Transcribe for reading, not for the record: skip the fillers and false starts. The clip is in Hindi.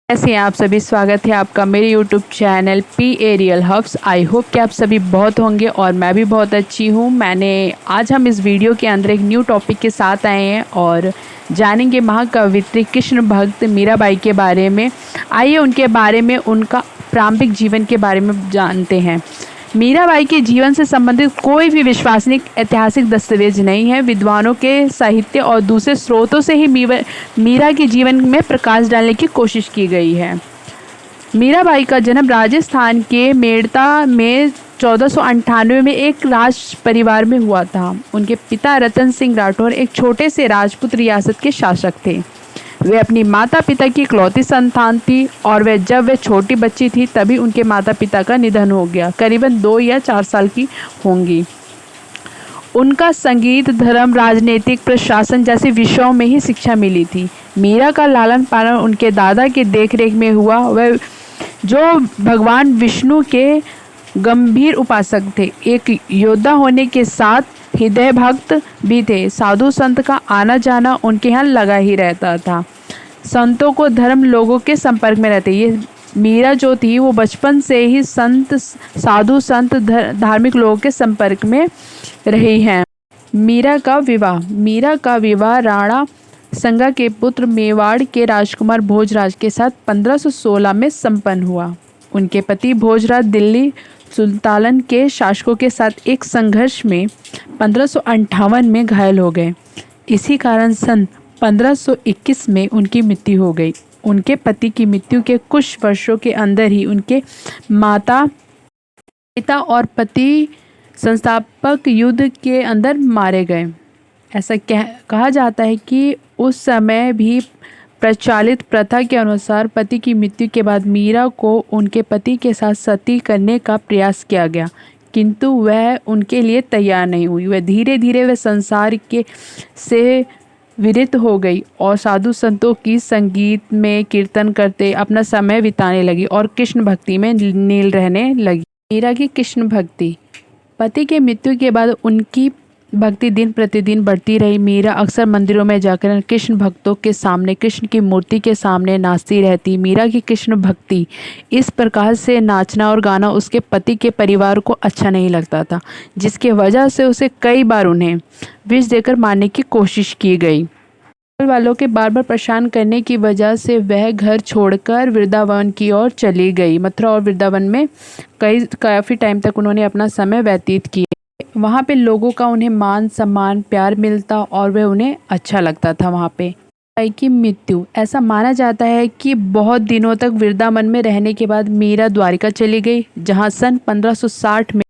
कैसे हैं आप सभी। स्वागत है आपका मेरे YouTube channel P aerial hubs. I hope कि आप सभी बहुत होंगे और मैं भी बहुत अच्छी हूँ। आज हम इस वीडियो के अंदर एक न्यू टॉपिक के साथ आए हैं और जानेंगे महाकवयित्री कृष्ण भक्त मीराबाई के बारे में। आइए उनके बारे में, उनका प्रारंभिक जीवन के बारे में जानते हैं। मीराबाई के जीवन से संबंधित कोई भी विश्वसनीय ऐतिहासिक दस्तावेज नहीं है। विद्वानों के साहित्य और दूसरे स्रोतों से ही मीरा के जीवन में प्रकाश डालने की कोशिश की गई है। मीराबाई का जन्म राजस्थान के मेड़ता में 1498 में एक राज परिवार में हुआ था। उनके पिता रतन सिंह राठौर एक छोटे से राजपूत रियासत के शासक थे। वे अपनी माता पिता की इकलौती संतान थी और जब वे छोटी बच्ची थी तभी उनके माता पिता का निधन हो गया। करीबन 2 या 4 साल की होंगी। उनका संगीत, धर्म, राजनीतिक, प्रशासन जैसे विषयों में ही शिक्षा मिली थी। मीरा का लालन पालन उनके दादा के देखरेख में हुआ। वह जो भगवान विष्णु के गंभीर उपासक थे, एक योद्धा होने के साथ हृदय भक्त भी थे। साधु संत का आना जाना उनके यहाँ लगा ही रहता था। संतों को धर्म लोगों के संपर्क में रहते। ये मीरा जो थी वो बचपन से ही साधु संत धार्मिक लोगों के संपर्क में रही हैं। मीरा का विवाह राणा संगा के पुत्र मेवाड़ के राजकुमार भोजराज के साथ 1516 में संपन्न हुआ। उनके पति भोजराज दिल्ली सुल्तान के शासकों के साथ एक संघर्ष में 1558 में घायल हो गए। इसी कारण सन 1521 में उनकी मृत्यु हो गई। उनके पति की मृत्यु के कुछ वर्षों के अंदर ही उनके माता पिता और पति संस्थापक युद्ध के अंदर मारे गए। ऐसा कहा जाता है कि उस समय भी प्रचलित प्रथा के अनुसार पति की मृत्यु के बाद मीरा को उनके पति के साथ सती करने का प्रयास किया गया, किंतु वह उनके लिए तैयार नहीं हुई। वह धीरे धीरे वह संसार के से विरत हो गई और साधु संतों की संगीत में कीर्तन करते अपना समय बिताने लगी और कृष्ण भक्ति में लीन रहने लगी। मीरा की कृष्ण भक्ति। पति के मृत्यु के बाद उनकी भक्ति दिन प्रतिदिन बढ़ती रही। मीरा अक्सर मंदिरों में जाकर कृष्ण भक्तों के सामने, कृष्ण की मूर्ति के सामने नाचती रहती। मीरा की कृष्ण भक्ति इस प्रकार से नाचना और गाना उसके पति के परिवार को अच्छा नहीं लगता था, जिसके वजह से उसे कई बार उन्हें विष देकर मारने की कोशिश की गई। वालों के बार बार परेशान करने की वजह से वह घर छोड़कर वृंदावन की ओर चली गई। मथुरा और वृंदावन में काफ़ी टाइम तक उन्होंने अपना समय व्यतीत किया। वहाँ पे लोगों का उन्हें मान सम्मान प्यार मिलता और वह उन्हें अच्छा लगता था। वहाँ पे मीरा की मृत्यु। ऐसा माना जाता है कि बहुत दिनों तक वृंदावन में रहने के बाद मीरा द्वारिका चली गई, जहाँ सन 1560 में